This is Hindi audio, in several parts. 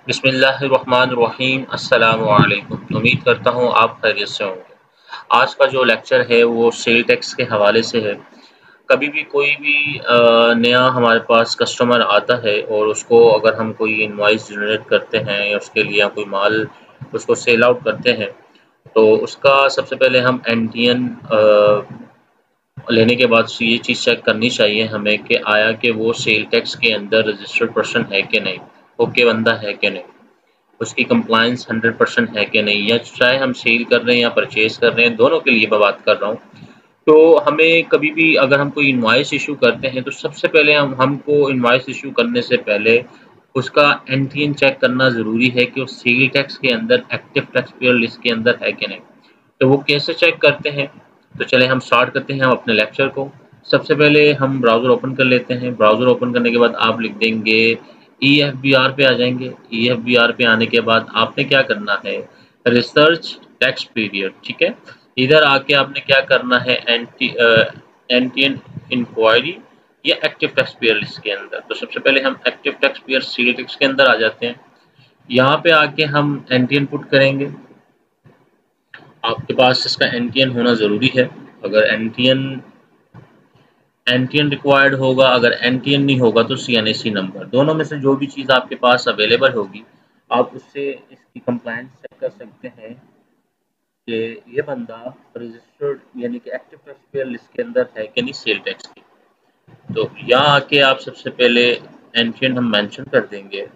बिस्मिल्लाहिर्रहमानिर्रहीम। अस्सलामु अलैकुम। उम्मीद करता हूँ आप खैरियत से होंगे। आज का जो लेक्चर है वो सेल टैक्स के हवाले से है। कभी भी कोई भी नया हमारे पास कस्टमर आता है और उसको अगर हम कोई इनवॉइस जनरेट करते हैं या उसके लिए कोई माल उसको सेल आउट करते हैं, तो उसका सबसे पहले हम एनटीएन लेने के बाद ये चीज़ चेक करनी चाहिए हमें कि आया कि वो सेल टैक्स के अंदर रजिस्टर्ड पर्सन है कि नहीं, ओके बंदा है कि नहीं, उसकी कंप्लायंस 100% है कि नहीं, या चाहे हम सेल कर रहे हैं या परचेज़ कर रहे हैं, दोनों के लिए मैं बात कर रहा हूँ। तो हमें कभी भी अगर हम कोई इनवॉइस इश्यू करते हैं, तो सबसे पहले हमको इनवॉइस इश्यू करने से पहले उसका एनटीएन चेक करना ज़रूरी है कि वो सेल टैक्स के अंदर एक्टिव टैक्स पेयर लिस्ट के अंदर है कि नहीं। तो वो कैसे चेक करते हैं? तो चलें हम स्टार्ट करते हैं हम अपने लेक्चर को। सबसे पहले हम ब्राउज़र ओपन कर लेते हैं। ब्राउज़र ओपन करने के बाद आप लिख देंगे ईएफबीआर पे आ जाएँगे। ईएफबीआर पे आने के बाद आपने क्या करना है, रिसर्च टैक्स पीरियड, ठीक है? इधर आके आपने क्या करना है, एनटीएन इंक्वायरी या एक्टिव टैक्स पेयर लिस्ट के अंदर। तो सबसे पहले हम active tax pair sale tax के अंदर आ जाते हैं। यहाँ पे आके हम एनटीएन पुट करेंगे। आपके पास इसका एनटीएन होना ज़रूरी है। अगर एनटीएन रिक्वायर्ड होगा, अगर एनटीएन नहीं होगा तो सीएनएसी नंबर, दोनों में से जो भी चीज़ आपके पास अवेलेबल होगी, आप उससे इसकी कंप्लायंस चेक कर सकते हैं कि ये बंदा रजिस्टर्ड यानी कि एक्टिव टैक्स पेयर लिस्ट के अंदर है कि नहीं सेल टैक्स की। तो यहाँ आके आप सबसे पहले एनटीएन हम मेंशन कर देंगे।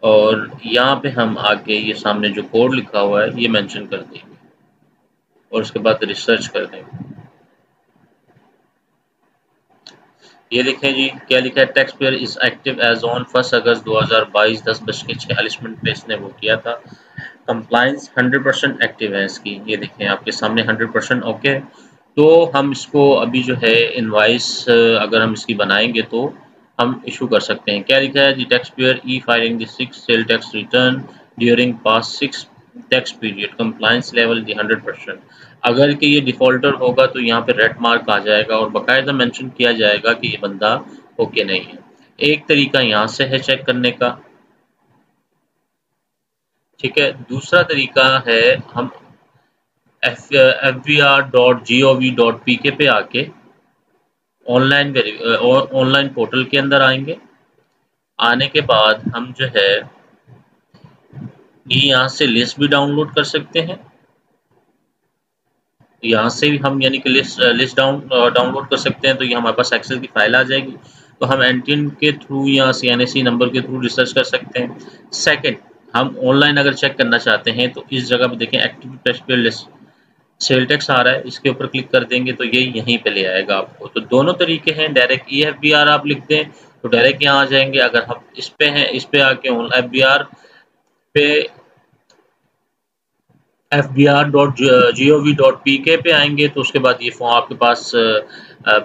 और यहाँ पे हम आके ये सामने जो कोड लिखा हुआ है ये मेंशन कर देंगे और उसके बाद रिसर्च कर देंगे। ये देखें जी, क्या लिखा है, tax payer is active as on 1 अगस्त 2022 10:46 पे इसने वो किया था। कंप्लायंस 100% एक्टिव है इसकी। ये देखें आपके सामने 100% ओके है। तो हम इसको अभी जो है इनवॉइस अगर हम इसकी बनाएंगे तो हम इशू कर सकते हैं। क्या लिखा है, the tax payer e filing the 6 sale tax return during past 6 tax period, compliance level the 100%। अगर कि ये डिफ़ॉल्टर होगा तो यहाँ पे रेड मार्क आ जाएगा और बाकायदा मेंशन किया जाएगा कि ये बंदा ओके नहीं है। एक तरीका यहाँ से है चेक करने का, ठीक है। दूसरा तरीका है हम fbr.gov.pk पे आके ऑनलाइन पोर्टल के अंदर आएंगे। आने के बाद हम जो है ये यहाँ से लिस्ट भी डाउनलोड कर सकते हैं। यहाँ से भी हम यानी कि लिस्ट डाउनलोड कर सकते हैं। तो ये हमारे पास एक्सेल की फाइल आ जाएगी। तो हम एनटीएन के थ्रू या सीएनएसी नंबर के थ्रू रिसर्च कर सकते हैं। सेकंड, हम ऑनलाइन अगर चेक करना चाहते हैं तो इस जगह पे देखें active tax payer list sale tax आ रहा है, इसके ऊपर क्लिक कर देंगे तो ये यहीं पे ले आएगा आपको। तो दोनों तरीके हैं, डायरेक्ट ईएफबीआर आप लिख दें तो डायरेक्ट यहाँ आ जाएंगे। अगर हम इस पे हैं, इस पे आके एफबीआर पे fbr.gov.pk पे आएंगे तो उसके बाद ये फॉर्म आपके पास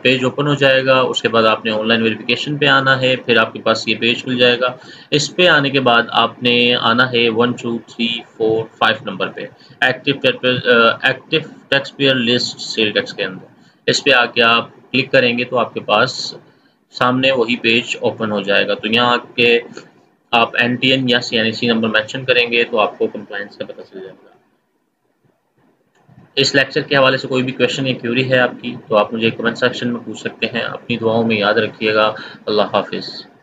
पेज ओपन हो जाएगा। उसके बाद आपने ऑनलाइन वेरिफिकेशन पे आना है, फिर आपके पास ये पेज खुल जाएगा। इस पे आने के बाद आपने आना है 1 2 3 4 5 नंबर पे, active tax payer list sale tax के अंदर। इस पे आके आप क्लिक करेंगे तो आपके पास सामने वही पेज ओपन हो जाएगा। तो यहाँ आके आप एनटीएन या सीएनएसी नंबर मेंशन करेंगे तो आपको कंप्लायंस का पता चल जाएगा। इस लेक्चर के हवाले से कोई भी क्वेश्चन या क्यूरी है आपकी तो आप मुझे कमेंट सेक्शन में पूछ सकते हैं। अपनी दुआओं में याद रखिएगा। अल्लाह हाफिज़।